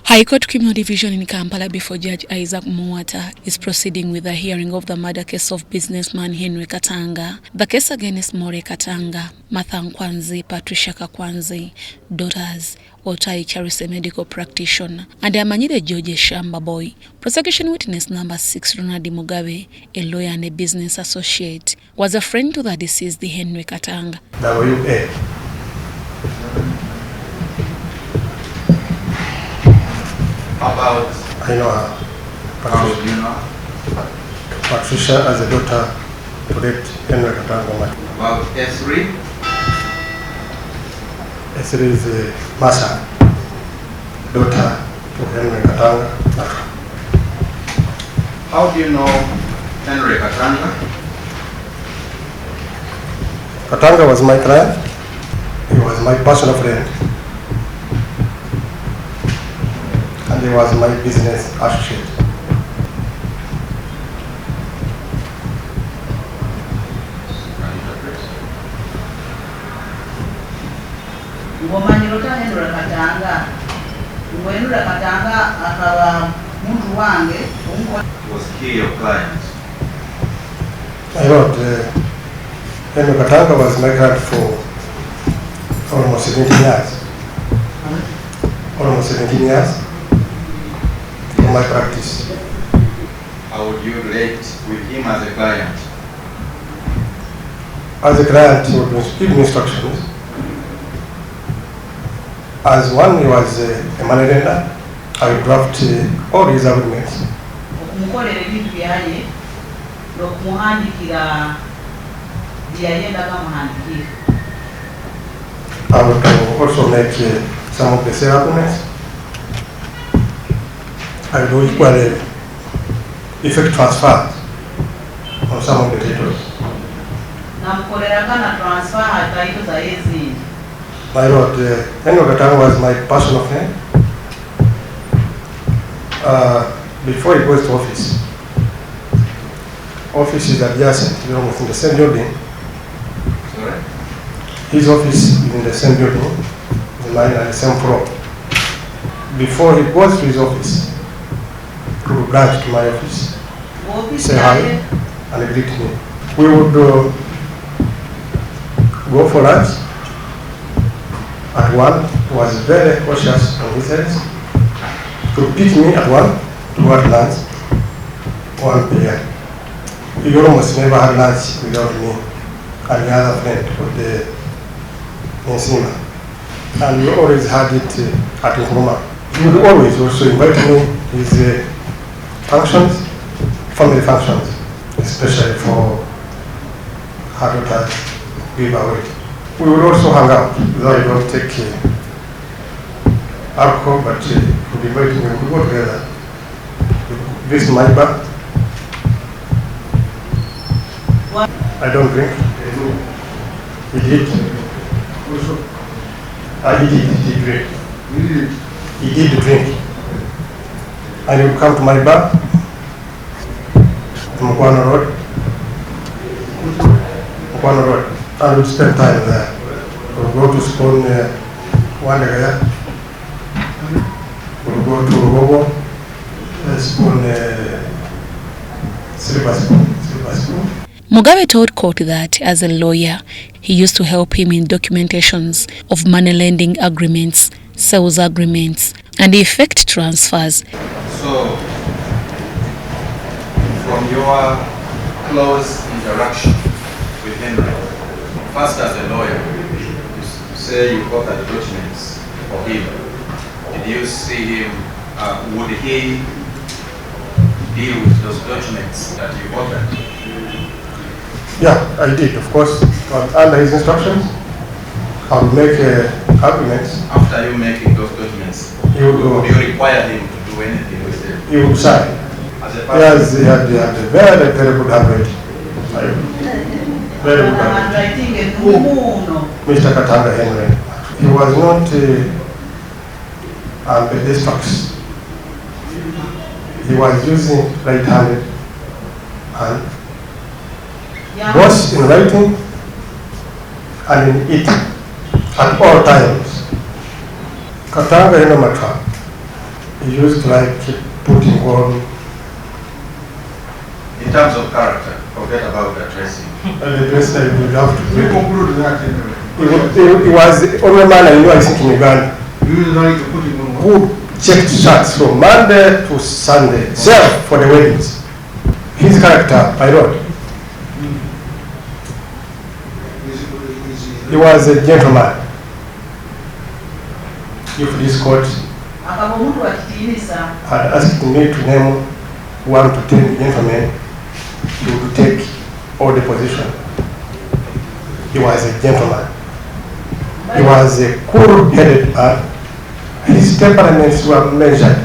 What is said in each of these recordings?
High Court Criminal Division in Kampala before Judge Isaac Muwata is proceeding with the hearing of the murder case of businessman Henry Katanga. The case against More Katanga, Martha Nkwanzi, Patricia Kakwanzi, daughters, Otai Charise medical practitioner, and Amanyire George Shamba Boy. Prosecution witness number 6, Ronald Mugabe, a lawyer and a business associate, was a friend to the deceased Henry Katanga. WA. About I know her. Patricia as a daughter to late Henry Katanga. About S3? S3 is Masa, daughter to Henry Katanga. How do you know Henry Katanga? Katanga was my client. He was my personal friend. And he was my business associate. Ngomanyirota Henry Katanga. Henry Katanga akaba muntu wange. Was he your client? I wrote Henry Katanga was my client for almost 17 years. Almost 17 years. My practice. How would you relate with him as a client? As a client, he would give me instructions. As one, he was a money lender. I would draft all his agreements. I would also make some of the sale agreements. I do equally effect transfer on some of the titles. My lord, Henry Katanga was my personal friend. Before he goes to office, office is adjacent, almost in the same building. Sorry? His office is in the same building, mine on the same floor. Before he goes to his office, he would branch to my office, say hi, and greet me. We would go for lunch. At 1, he was very cautious on his head. To pick me at 1 to go at lunch, 1 p.m. He almost never had lunch without me and the other friend of the Nsima. And we always had it at Nkrumah. He would always also invite me his functions, family functions, especially for her daughter's giveaway. We would also hang out, though I don't take alcohol, but he would invite me, we would go together. This is my bar. I don't drink. He did. He did drink. He did drink. And he would come to my bar, Mkwano Road, and would spend time there. We would go to Spoon one day, we would go to Robo, Spoon, Silver Spoon. Mugabe told court that, as a lawyer, he used to help him in documentations of money lending agreements, sales agreements, and effect transfers. So, from your close interaction with Henry, first as a lawyer, you say you got the documents for him. Did you see him, would he deal with those documents that you ordered? Yeah, I did, of course. Under his instructions, I would make agreements. After you making those documents, He would go. would you require him to do anything with them? He would sign. As a person? Yes, he had a very, very good handwriting. Very good handwriting. Mr. Katanga Henry. He was not ambidextrous. He was using right-handed hand, both in writing and in eating at all times. Katanga Henry Matra He used to like putting on. In terms of character, forget about the dressing. The dress that you have to We do. conclude that anyway. He was the only man I knew, I think, in Uganda, You used like to put him on. who checked shirts from Monday to Sunday, self for the weddings. His character, I wrote. He was a gentleman. If this court akaba omuntu wakitiinisa had asked me to name 1 to 10 gentlemen, he would take all the position. He was a gentleman. He was a cool-headed man. His temperaments were measured.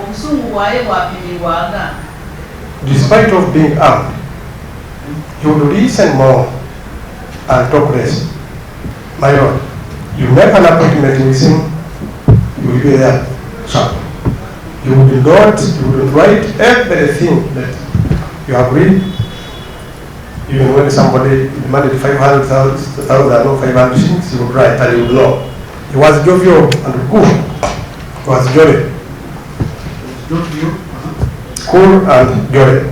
obusungu bwaye bwapimirwaga Despite of being armed, he would listen more and talk less. My Lord, you make an appointment with him, you will be there sharp. You would write everything that you agreed. Even when somebody demanded 500,000 or 500 shillings, he would write and he would know. He was jovial and cool. He was jolly. Cool and jolly.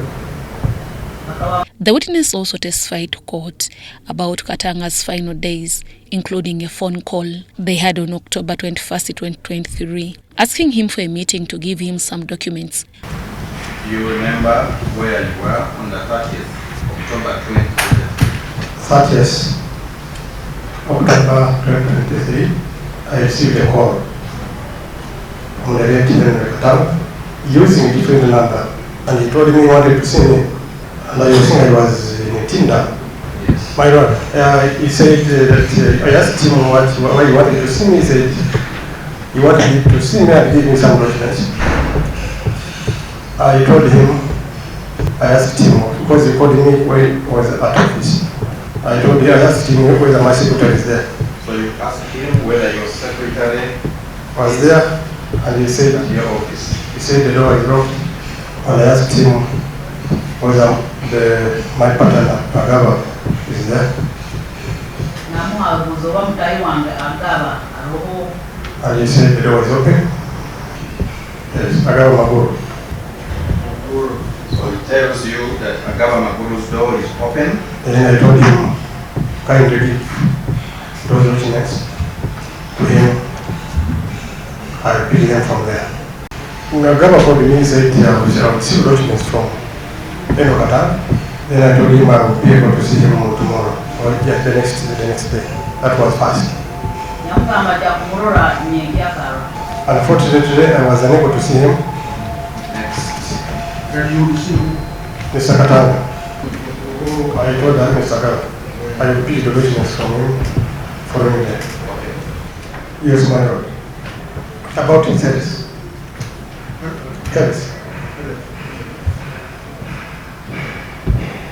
The witness also testified to court about Katanga's final days, including a phone call they had on October 21st, 2023, asking him for a meeting to give him some documents. You remember where you were on the 30th October 2023? 30th October 2023, I received a call from the late Katanga using a different number, and he told me he wanted to see me, and I was saying I was in Tinder. Yes. My Lord, he said that I asked him why he wanted to see me. He said he wanted to see me and give me some documents. I told him, I asked him, because he called me when he was at office. I asked him whether my secretary is there. So you asked him whether your secretary Was there, and he said, at your office. he said the door is locked. And I asked him whether my partner, Agaba, is there. namuhabuza oba mutayi wange agaba aroho And he said the door is open. Yes, Agaba Maguru. So it tells you that Agaba Maguru's door is open. And then I told him, kindly give those documents to him. I picked them from there. Agaba called me and said I would receive documents from Katanga. Then I told him I would be able to see him tomorrow, or the next day. That was fast. yamugamba ajja kumulora nyengyakalo Unfortunately, I was unable to see him. Next. And you receive. Mr. Katanga. I told that Mr. Katanga, I will pick the documents from him following day. Okay. Yes, my Lord. About his health. Health.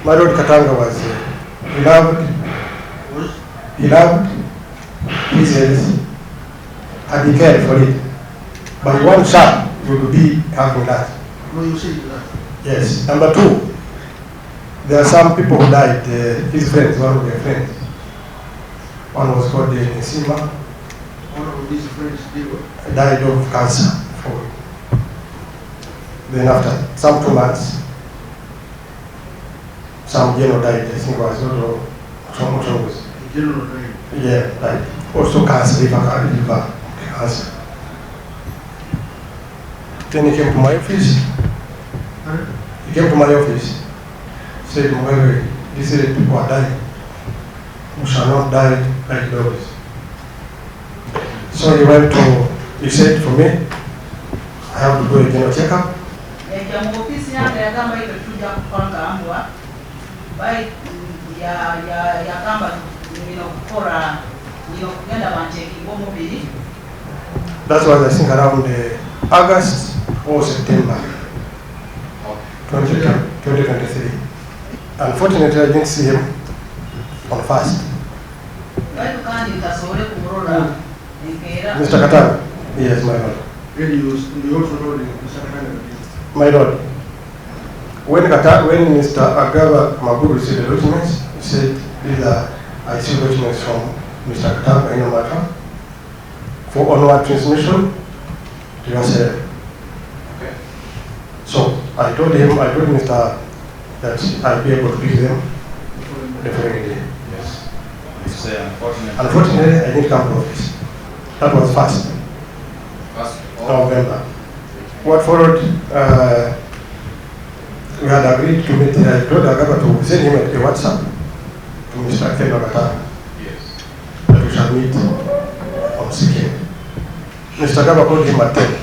My Lord Katanga was he loved his health, and he cared for it. But one shot would be having that. No, you say that. Yes. Number 2, there are some people who died, his friends, one of their friends. One was called Nesima, One of these friends, they were. died of cancer. Then after some 2 months, some general died, I think it was also The general name. yeah, died. Also cancer, liver cancer. Then he came to my office. He came to my office, said, Mwere, these are the people are dying. We shall not die like dogs. So he said for me, I have to do a general checkup. yajja mu ofiisi yange yagamba ite tujja kukangambwa yagamba nina okukola nina okugenda bancekinga omubiri. That was, I think, around August or September 2023. Unfortunately, I didn't see him on fast. bali kandi ntasobole kumulola enkeera. Mr. Katanga? Yes, my Lord. Then you also know the secretary. My Lord, when Mr. Agaba Maguru received the documents, he said, these are I see documents from Mr. Katanga in matter for onward transmission to yourself. Okay. So I told Mr. that I'll be able to give them the following day. Yes. You say unfortunately. Unfortunately, I didn't come to office. That was first November. What followed, we had agreed to meet. I told Agaba to send him a WhatsApp to Mr. Katanga. Yes. That we shall meet on 2nd. Mr. Agaba called him at 10.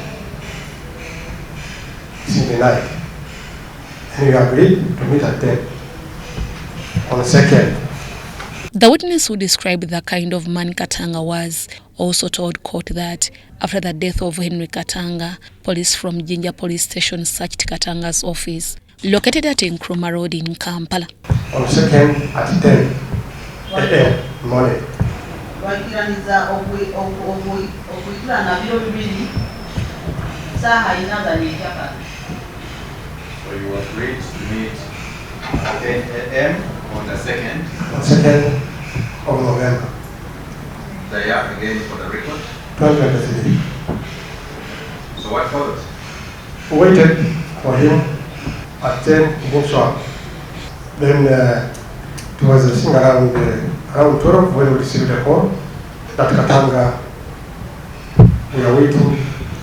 In the night. And we agreed to meet at 10 on the 2nd. The witness who described the kind of man Katanga was also told court that after the death of Henry Katanga, police from Jinja Police Station searched Katanga's office, located at Nkrumah Road in Kampala. On 2nd at 10 a.m. morning. Wakiraniza okuitula na biro bibiri saha inaga n'ekyapa. So you agreed to meet at 10 a.m. on the 2nd. On 2nd of November. They are again for the record. 2023. So what followed? We waited for him at 10, he didn't show up. Then it was a thing around 12 when we received a call that Katanga, we are waiting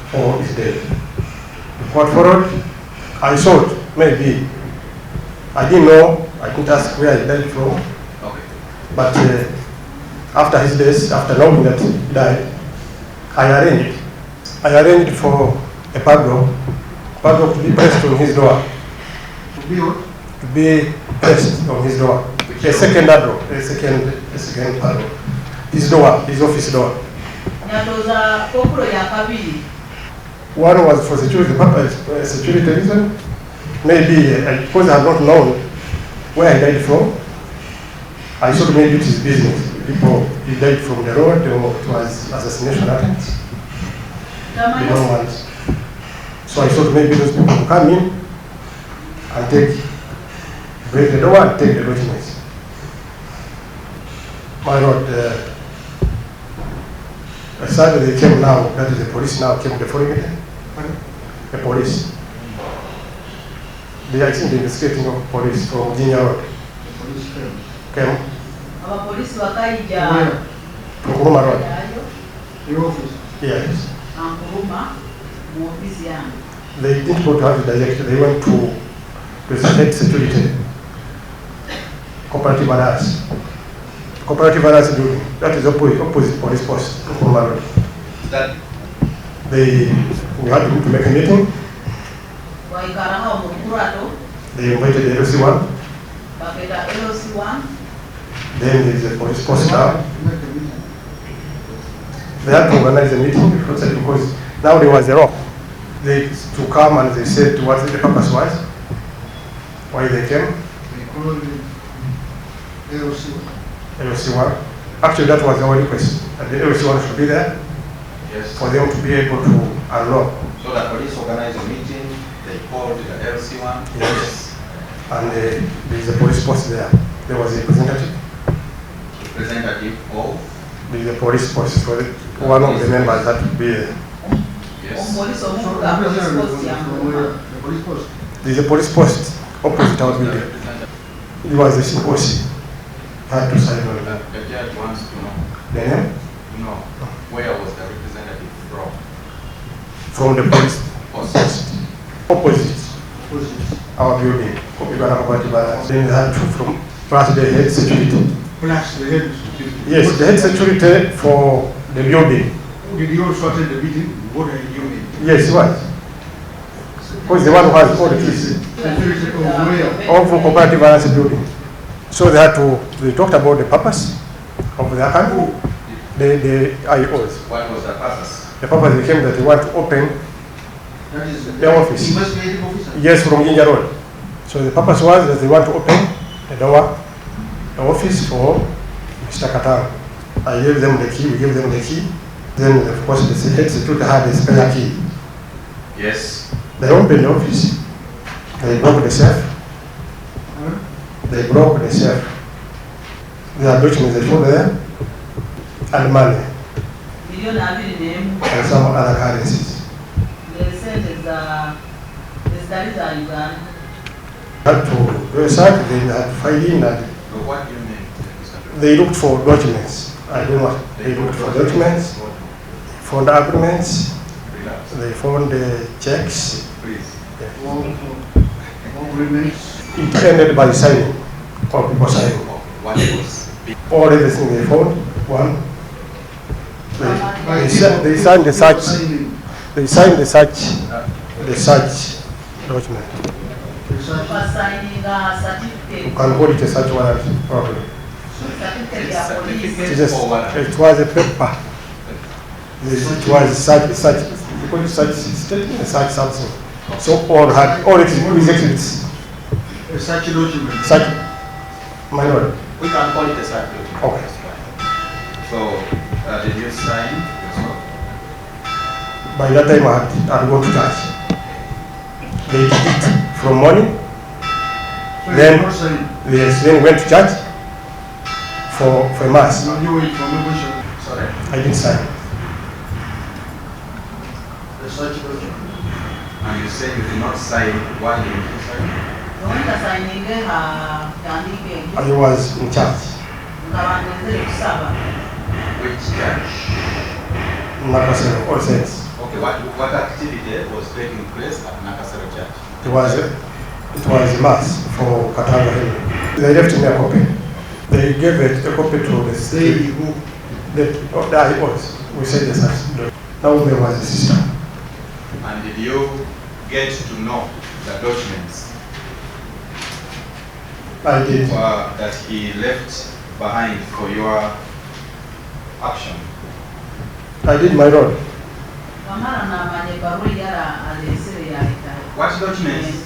for his death. What followed? I thought maybe, I didn't know, I couldn't ask where he died from. Okay. But after his death, after knowing that he died, I arranged for a padlock to be pressed on his door. To be what? To be pressed on his door. A second padlock, a second padlock. His door, his office door. Nyatoza kokulo ya kabiri. One was for security reason. Maybe because I had not known where he died from. I thought maybe it is business. People, he died from the road or it was assassination attempt. They don't want. So I thought maybe those people will come in and break the door and take the documents. My Lord, sadly they came now, that is the police now came the following day. The police. They are the investigating of police from Jinya Road. The police Came Abapolisi wakaija from Nkrumah Road. Your office. Yes. Nkrumah mu ofisi yangu. They didn't go to have it direct. They went to the head security, cooperative alliance. Cooperative alliance building. That is opposite police post, Nkrumah Road. That We had to make a meeting. Waikara hao mukurato. They invited the LC1. Baketa LC1. Then there is a police post now. Make a meeting. They had to organize a meeting because now there was a rock. They to come and they said what the purpose was, why they came. They called the LC. LC1. Actually, that was our request. That the LC1 should be there yes. for them to be able to unlock. So the police organized a meeting. They called the LC1. Yes. And there is a police post there. There was a representative. Representative of. There is a police post. So one of the members had to be there. Yes. Omupolisi So, omuvuga police post yangu. the police post. There is a police post opposite our building. It was a symposium. Had to sign on that. The judge wants to know. The name? No. Where was the representative from? From the police Post. opposite Opposite. our building. Then they had to from plus the head security. Plus the head security. Yes, the head security for the building. Did you also attend the meeting? What are you doing? Yes, what? Because the one who has all the keys Security of where? of cooperative alliance building. So they talked about the purpose of the account, the IOs. What was the purpose? The purpose became that they want to open That is the office. investigative officer. Yes, from Jinja Road. So the purpose was that they want to open the door, the office for Mr. Katanga. I gave them the key, we gave them the key. Then of course the head security had a spare key. Yes. They opened the office. They broke the safe. Huh? They broke the safe. There are documents they found there and money Milioni 2 n'emu. and some other currencies. the studies are Uganda. Had to research, they had to find in and But what do you mean? Mr. they looked for documents. I don't know what. They looked for documents, found agreements, Relax. they found the checks. Please. All agreements. It ended by signing, or people signing. What was All everything they found, one. They signed the search. They signed the search document. For signing a certificate. You can call it a search warrant, probably. Certificate of police. It was a paper. It was such because such statement, such something. So all it is exhibits, A such document. such manual. We can call it a circuit. Okay. So, did you sign yourself? By that time I had gone to church. They did it from morning. So Then- you not saying, Yes, then went to church for mass. now you wait for me, Sorry. I didn't sign. a such document. And you say you did not sign. Why did you sign? Wenda signing yandike I was in church. nga banezere kusaba. Which church? Nakasero, all saints. Okay, what activity was taking place at Nakasero Church? It was a mass for Katanga. They left me a copy. They gave it a copy to the They state. who, It was. We said the such. Now there was a sister. And did you get to know the documents I did. that he left behind for your action? I did my role. Wamala namanye barua yala alesere yaleta. What documents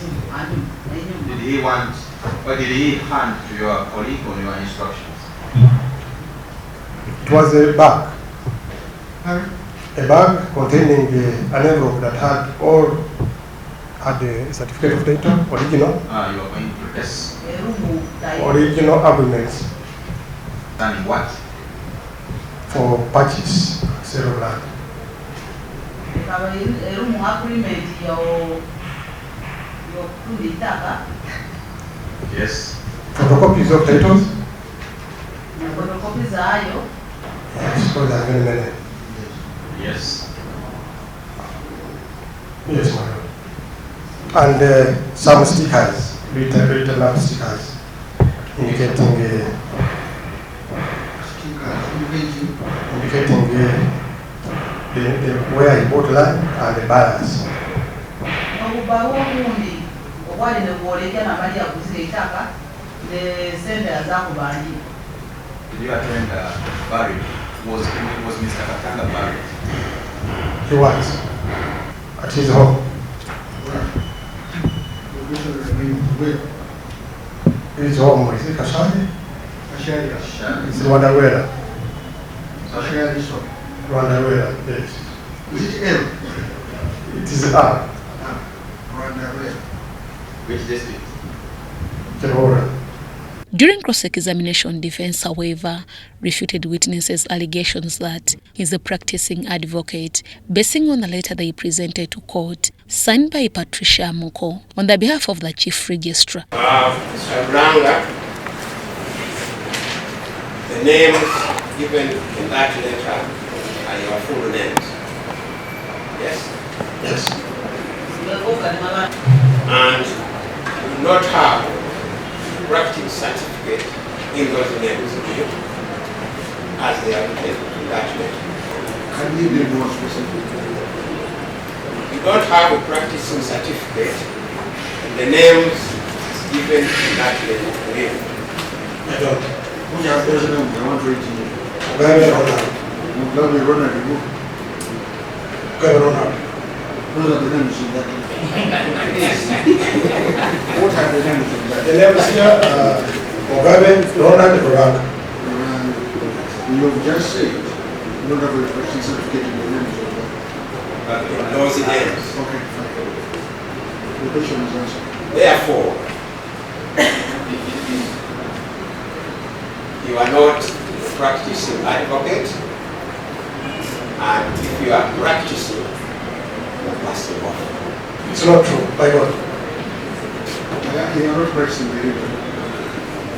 did he want, or did he hand to your colleague on your instructions? It was a bag. Harry, A bag containing an envelope that had the certificate of title, original, You are going to yes. Erumu tayo. original agreements And what? for purchase, sale of land. Ekaba erumu agreement yo kunditaka. Yes. Photocopies of titles. Na photocopy zayo. Yes, so there are very many. Yes. Yes, my lord. And some stickers, written up stickers, indicating where he bought land and the balance. Obubawo obundi obwali ne bwolekya nabali aguzira ettaka ne sente azakubanja. Did you attend buried? Was Mr. Katanga buried? He was at his home. where? His home, is it Kashani? Asharia. It's Rwanda. Asharia, so. Rwanda, yes. Is it L? It is R. Rwanda, Which district? Kenora. During cross-examination, defense, however, refuted witnesses' allegations that he's a practicing advocate, basing on a letter they presented to court, signed by Patricia Muko on the behalf of the Chief Registrar. Mr. Ranga, the names given in that letter are your full names. Yes? Yes. And you do not have practice certificate in those names, do you? As they are written in that letter. Can you be more specific? You don't have a practicing certificate in the names given in that letter, do you? I don't. Who's your president? I want to read to you. Very Ronald. Mugabe, Ronald, you. Very Ronald. Those are the names in that letter. What are the names in that The letter? names here are Mugabe, Ronald, Rwanda. You have just said you don't have a practicing certificate in the names of that. In those names. Okay, fine. The question is answered. Therefore, you are not a practicing advocate, and if you are practicing, you are passing off. It's not true. By God. You are not practicing the river.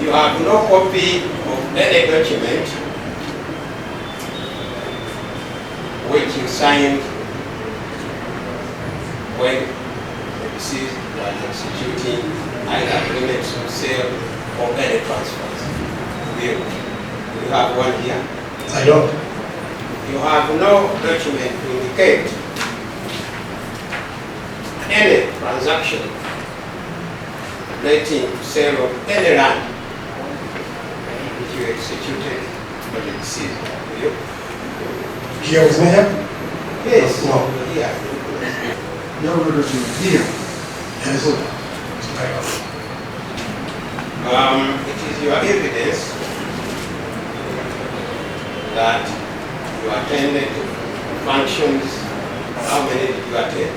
You have no copy of any document which you signed when the deceased was executing either agreements of sale or any transfers. You have one here. I don't. You have no document to indicate any transaction relating to sale of any land which you executed for the deceased. Do you? Here with me here? Yes. No. Here. You have no document here. Yes. By God. It is your evidence that you attended functions. How many did you attend?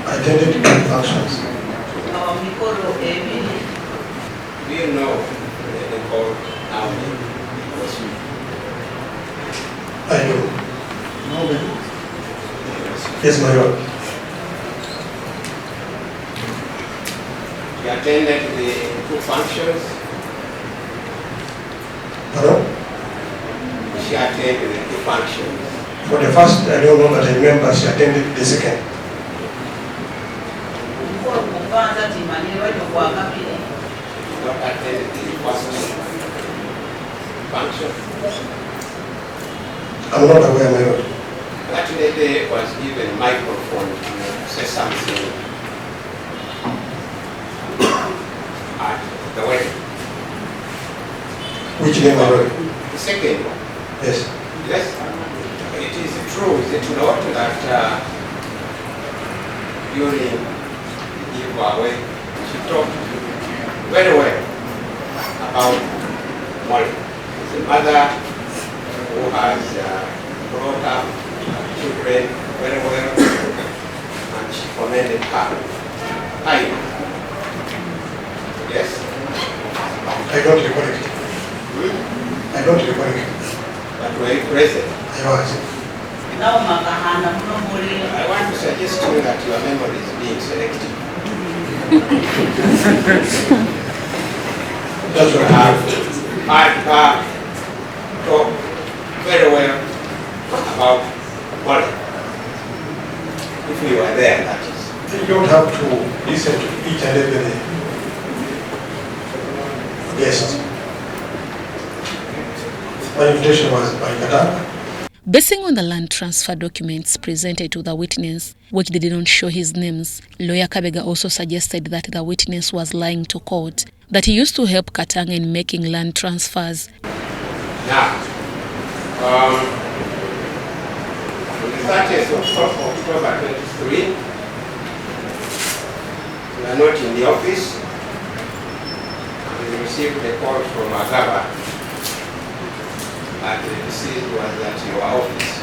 I attended the functions. Mikolo ebiri. Do you know the call how many? I do. How many? Yes, my Lord. You attended the two functions. Pardon? She attended the two functions. For the first, I don't know, but I remember she attended the second. Mikolo kubanza timani lwedo kwa kapili. Not attended the first function. I'm not aware, my Lord. That lady was given a microphone to say something at the wedding. Which name, my Lord? The second one. Yes. Yes, it is true, is it not, that during the giveaway, she talked very well about Molly. The mother who has brought up children very well, and she commended her highly. Yes? I don't recall it. I don't recall it. But were you present? I was. Nawo makahana mnomuli. I want to suggest to you that your memory is being selective. That's You what I have have. had her talk very well about money. If you were there, that is. You don't have to listen to each and every guest. My invitation was by Katanga. Basing on the land transfer documents presented to the witness, which they did not show his names, lawyer Kabega also suggested that the witness was lying to court, that he used to help Katanga in making land transfers. Now, on the 30th of October 23, we are not in the office, and we received a call from Agaba that the deceased was at your office.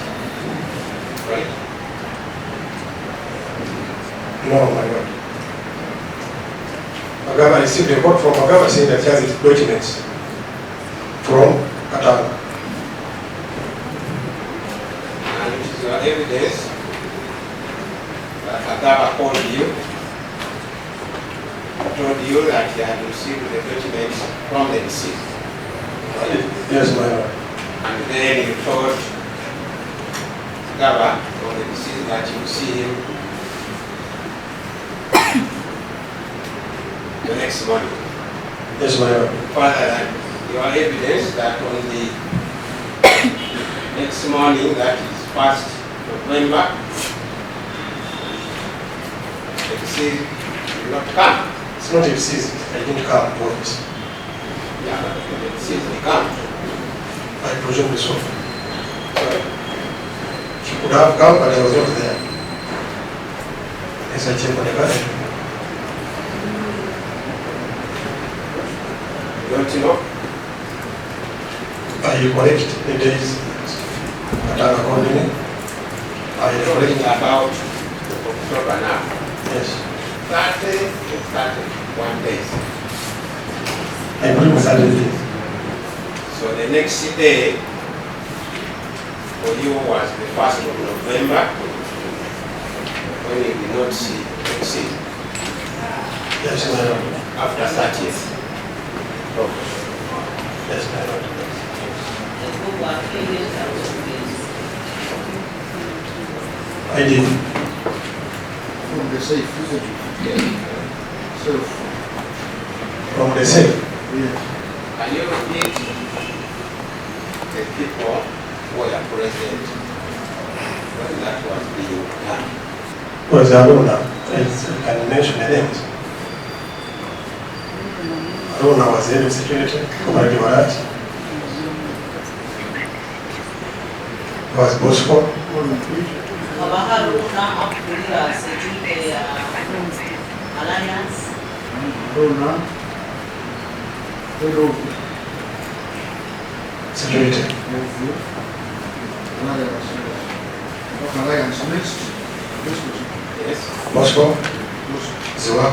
Right? No, my Lord. Agaba received a report from Agaba saying that he has his documents from Katanga. And it is your evidence that Agaba called you, told you that he had received the documents from the deceased. Yes, my Lord. And then you told Agaba or the deceased that you see him the next morning. Yes, my Lord. Further than your evidence that on the next morning, that is 1st November, the deceased did not come. It's not a disease. I didn't come to office. Yeah, but the deceased did come. I presume so. So She could have come, but I was not there. Yes, I checked on the calendar. don't you know? I collect the days Katanga called me. I Talking collect. about October now. Yes. 30 to 31 days. I bring Saturday. So the next day, for you was the 1st of November when you did not exceed. Yes, my lord. After 30th. Yes, my lord. I did. From the safe, isn't it? So, From the safe. yes. Can you repeat the people who were present when that was being done? Was Aruna. I can mention the names. Aruna was head of security. Kumari Warat. Was Bosco. Kabaharuna akulira security ya Alliance. Rona, head of Security. Alliance. Alliance next. Yes. Bosco. Ziwa.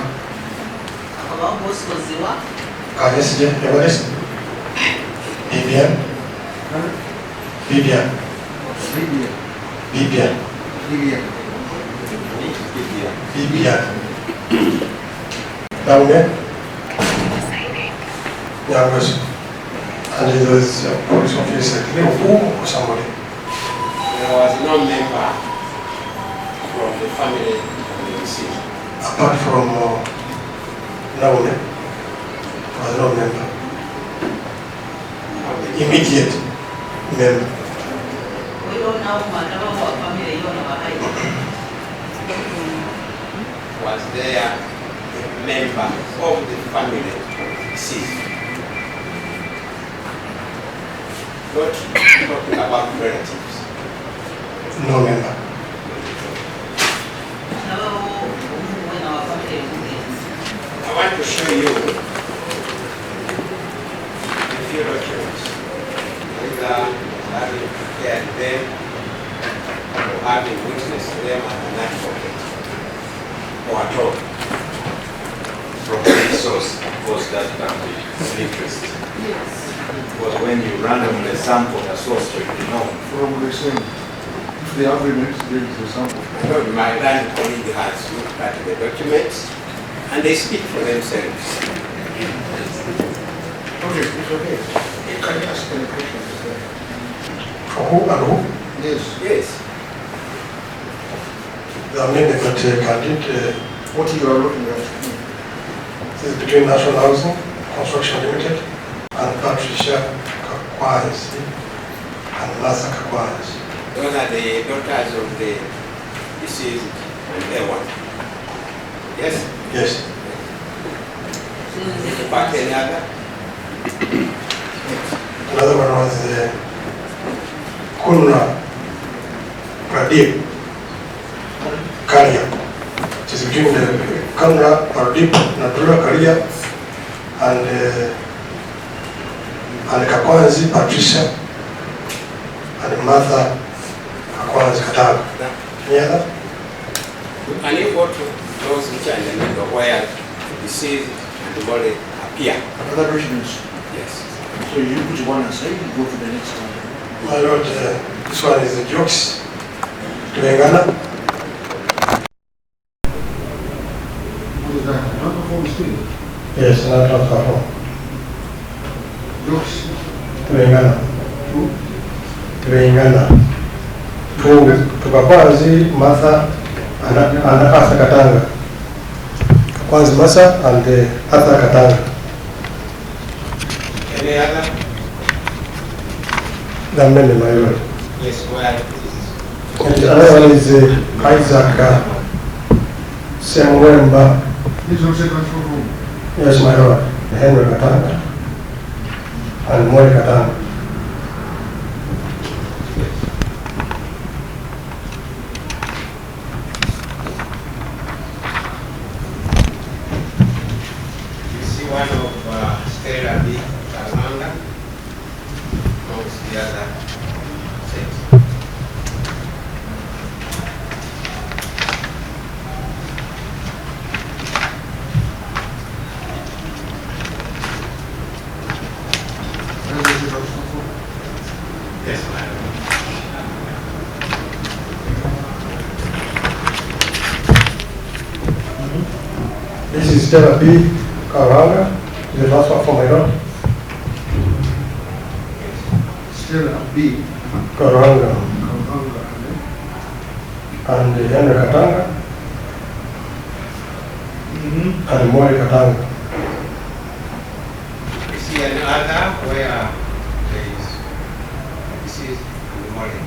Akaba Bosco Ziwa. Kanyesije. Everest. Bibian. Bibian. Libya. Bibian. Libya. Bibian. Down there. Yeah, was. And it was a police officer, or somebody. There was no member from the family of the deceased. Apart from Naune, was no member. Immediate member. We don't know whatever our family you know behind. Was there a member of the family of the deceased? Not talking about relatives. No member. When our family I want to show you a few documents, either having prepared them or having witnessed them as an advocate or at all. From any source, of course, that can be of interest. Because when you randomly sample a source, you know. From the same. If they have evidence, there is a sample. My learned colleague has looked at the documents and they speak for themselves. Okay, it's okay. Can you ask any questions? For who and who? Yes. Yes. The amendment that candidate What you are looking at? is between National Housing Construction Limited and Patricia Kakwanzi and Lasa Kakwanzi. Those are the daughters of the deceased and their one. Yes? Yes. But any other? Another one was Kunra Pradeep Karia. It is between the Kunra Pradeep Nadula Karia and Kakwanzi Patricia and Martha Kakwanzi Katanga. Any other? Can you go to those which are in the middle where the deceased and the body appear? Other documents. Yes. So you put one aside, you go to the next one. My lord, this one is the jokes to Engana. What is that? Not the phone still. Yes, not home. Jokes. To Engana. To Engana. To Kakwanzi, Martha, and Arthur Katanga. Kakwanzi Martha and Arthur Katanga. Any other? The amendment, my lord. Yes, where is And the other one is Isaac Semwemba. This one second from home. Yes, my lord. Henry Katanga and Moi Katanga. You see one of Stella B. Katanga amongst the other sets. This is Mrs. Stella B. Katanga is the last one for my lord. Stella B. Katanga Katanga, and Henry Katanga and Mori Katanga. You see another where there is deceased in the morning.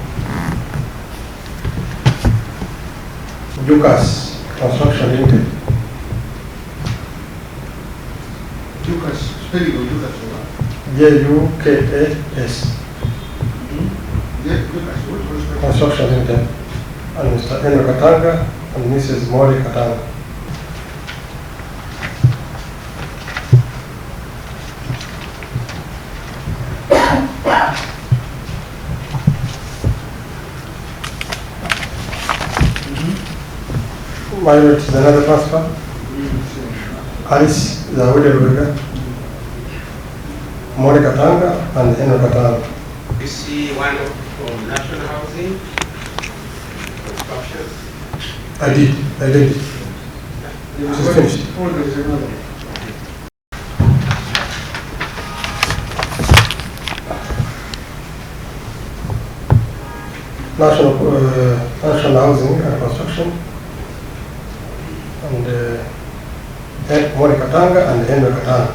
Lucas Construction Limited. Lucas, spelling of Lucas. Jukas. Yeah, Lucas, what was the Construction Limited. And Mr. Henry Katanga and Mrs. Mori Katanga. My lord, is another transfer. Alice Zawudi Ruga, Mori Katanga and Henry Katanga. You see one from National Housing Construction. I did. She's finished. Oh, there's another. National Housing and Construction, and Mori Katanga and Henry Katanga.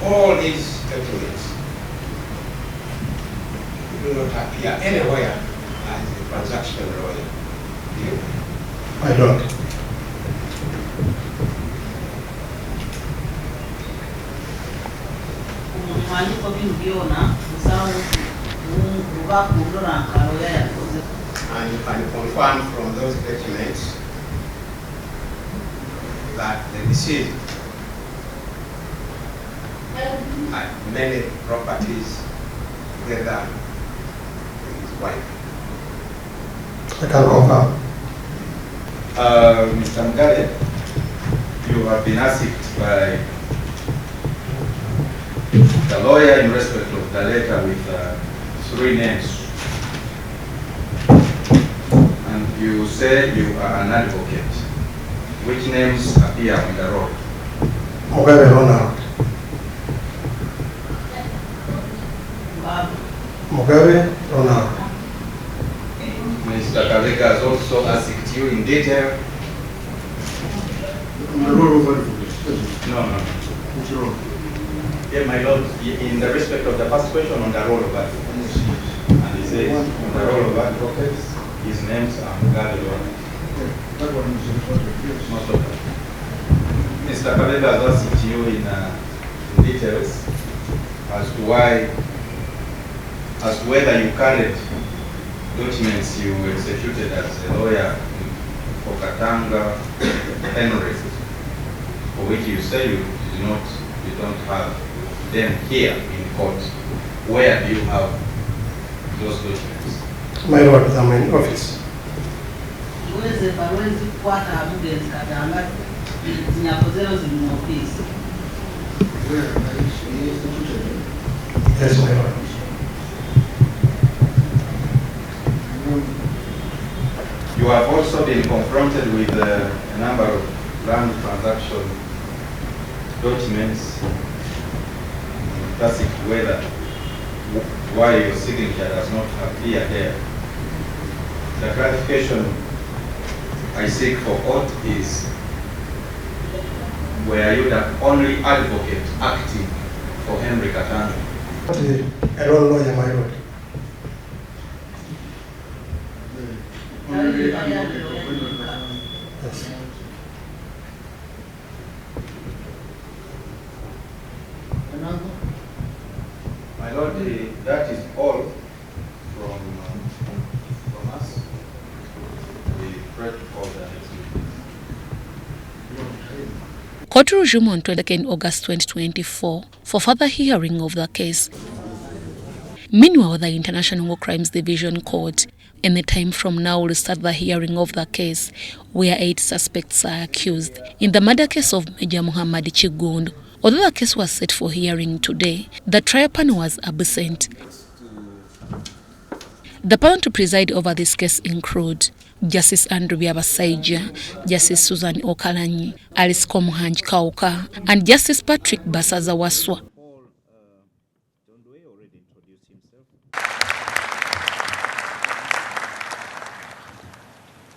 All these documents do not appear anywhere as a transaction lawyer. Do you? I don't. Mwandiko byona musawo uba kulora nkalo yakoze. And you can confirm from those documents that the deceased had many properties together with his wife. I can confirm. Mr. Mgade, you have been asked by the lawyer in respect of the letter with 3 names. And you say you are an advocate. Which names appear on the roll? Mugabe Ronald. Mugabe Ronald. Mr. Kaveka has also asked you in detail. The role of advocate. No. What's wrong? Yeah, my lord, in the respect of the first question on the roll of advocates. And he says, on the roll of advocates, his names are Mugabe Ronald. That one is important, yes. Most of them. Mr. Kaveka has asked you in details as to whether you carried documents you executed as a lawyer for Katanga Henry, for which you say you don't have them here in court. Where do you have those documents? My lord, I'm in office. Uweze barwezi kukwata abugenzi Katanga zinyakozero zili mu office. Where is instituted? Yes, my lord. You have also been confronted with a number of land transaction documents. That's it, why your signature does not appear there. The clarification I seek for court is, were you the only advocate acting for Henry Katanga? I don't know, my lord. Only advocate of Henry Katanga. Yes. Another? My lord, that is all from us. We pray for the next meeting. Court resumed on 22nd August 2024 for further hearing of the case. Meanwhile, the International War Crimes Division Court, any time from now, will start the hearing of the case, where 8 suspects are accused in the murder case of Major Muhammad Chigund. Although the case was set for hearing today, the trial panel was absent. The panel to preside over this case include Justice Andrew Byabasaija, Justice Susan Okalanyi, Alice Komuhanji Kauka, and Justice Patrick Basaza Waswa.